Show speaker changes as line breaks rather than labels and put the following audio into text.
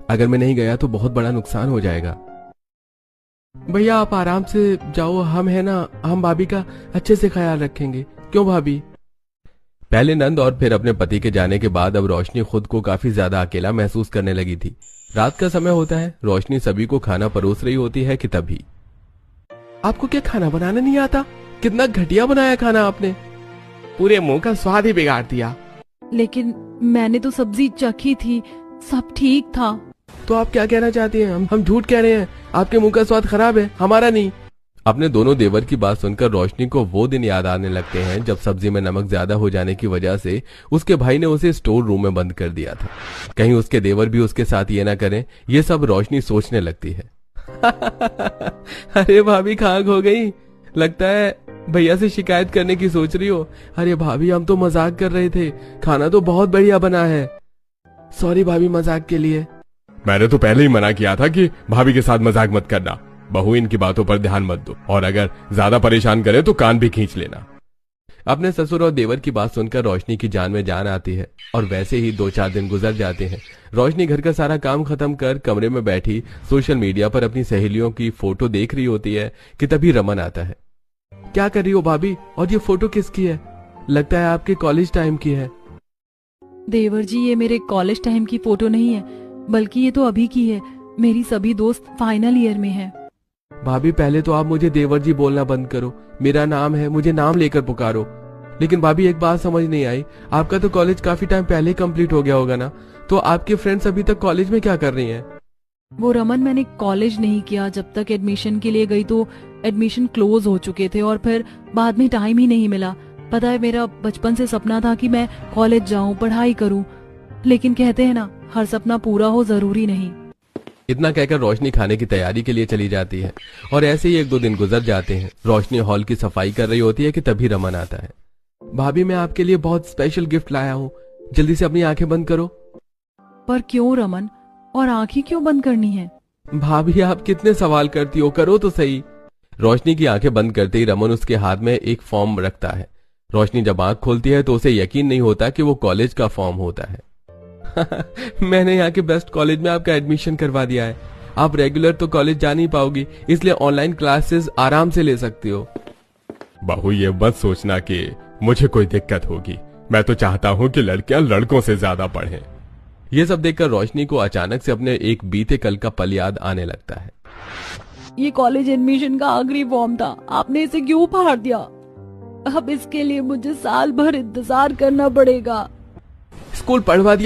अगर मैं नहीं गया तो बहुत बड़ा नुकसान हो जाएगा। भैया आप आराम से जाओ, हम है ना, हम भाभी का अच्छे से ख्याल रखेंगे। क्यों भाभी? पहले नंद और फिर अपने पति के जाने के बाद अब रोशनी खुद को काफी ज्यादा अकेला महसूस करने लगी थी। रात का समय होता है, रोशनी सभी को खाना परोस रही होती है कि तभी आपको क्या खाना बनाना नहीं आता? कितना घटिया बनाया खाना आपने, पूरे मुंह का स्वाद ही बिगाड़ दिया।
लेकिन मैंने तो सब्जी चखी थी, सब ठीक था।
तो आप क्या कहना चाहती हैं? हम झूठ कह रहे हैं, आपके मुंह का स्वाद खराब है, हमारा नहीं। अपने दोनों देवर की बात सुनकर रोशनी को वो दिन याद आने लगते हैं जब सब्जी में नमक ज्यादा हो जाने की वजह से उसके भाई ने उसे स्टोर रूम में बंद कर दिया था। कहीं उसके देवर भी उसके साथ ये ना करें, ये सब रोशनी सोचने लगती है। अरे भाभी कहाँ खो गई? लगता है भैया से शिकायत करने की सोच रही हो। अरे भाभी हम तो मजाक कर रहे थे, खाना तो बहुत बढ़िया बना है। सॉरी भाभी मजाक के लिए। मैंने तो पहले ही मना किया था कि भाभी के साथ मजाक मत करना। बहू इनकी बातों पर ध्यान मत दो, और अगर ज्यादा परेशान करे तो कान भी खींच लेना। अपने ससुर और देवर की बात सुनकर रोशनी की जान में जान आती है और वैसे ही 2-4 दिन गुजर जाते हैं। रोशनी घर का सारा काम खत्म कर कमरे में बैठी सोशल मीडिया पर अपनी सहेलियों की फोटो देख रही होती है कि तभी रमन आता है। क्या कर रही हो भाभी? और ये फोटो किसकी है? लगता है आपके कॉलेज टाइम की है।
देवर जी ये मेरे कॉलेज टाइम की फोटो नहीं है, बल्कि ये तो अभी की है। मेरी सभी दोस्त फाइनल ईयर में है।
भाभी पहले तो आप मुझे देवर जी बोलना बंद करो, मेरा नाम है, मुझे नाम लेकर पुकारो। लेकिन भाभी एक बात समझ नहीं आई, आपका तो कॉलेज काफी टाइम पहले कंप्लीट हो गया होगा ना, तो आपके फ्रेंड्स अभी तक कॉलेज में क्या कर रही हैं?
वो रमन मैंने कॉलेज नहीं किया, जब तक एडमिशन के लिए गई तो एडमिशन क्लोज हो चुके थे और फिर बाद में टाइम ही नहीं मिला। पता है मेरा बचपन से सपना था कि मैं कॉलेज जाऊं, पढ़ाई करूं, लेकिन कहते हैं ना हर सपना पूरा हो जरूरी नहीं।
इतना कहकर रोशनी खाने की तैयारी के लिए चली जाती है और ऐसे ही 1-2 दिन गुजर जाते हैं। रोशनी हॉल की सफाई कर रही होती है कि तभी रमन आता है। भाभी मैं आपके लिए बहुत स्पेशल गिफ्ट लाया हूँ, जल्दी से अपनी आंखें बंद करो।
पर क्यों रमन, और आंखें क्यों बंद करनी है?
भाभी आप कितने सवाल करती हो, करो तो सही। रोशनी की आंखें बंद करते ही रमन उसके हाथ में एक फॉर्म रखता है। रोशनी जब आंख खोलती है तो उसे यकीन नहीं होता कि वो कॉलेज का फॉर्म होता है। मैंने यहाँ के बेस्ट कॉलेज में आपका एडमिशन करवा दिया है। आप रेगुलर तो कॉलेज जा नहीं पाओगी, इसलिए ऑनलाइन क्लासेस आराम से ले सकती हो। बहू ये मत सोचना कि मुझे कोई दिक्कत होगी, मैं तो चाहता हूँ कि लड़कियां लड़कों से ज्यादा पढ़ें। ये सब देखकर रोशनी को अचानक से अपने एक बीते कल का पल याद आने लगता है।
ये कॉलेज एडमिशन का आखिरी फॉर्म था, आपने इसे क्यों फाड़ दिया? अब इसके लिए मुझे साल भर इंतजार करना पड़ेगा।
स्कूल पढ़वा दिया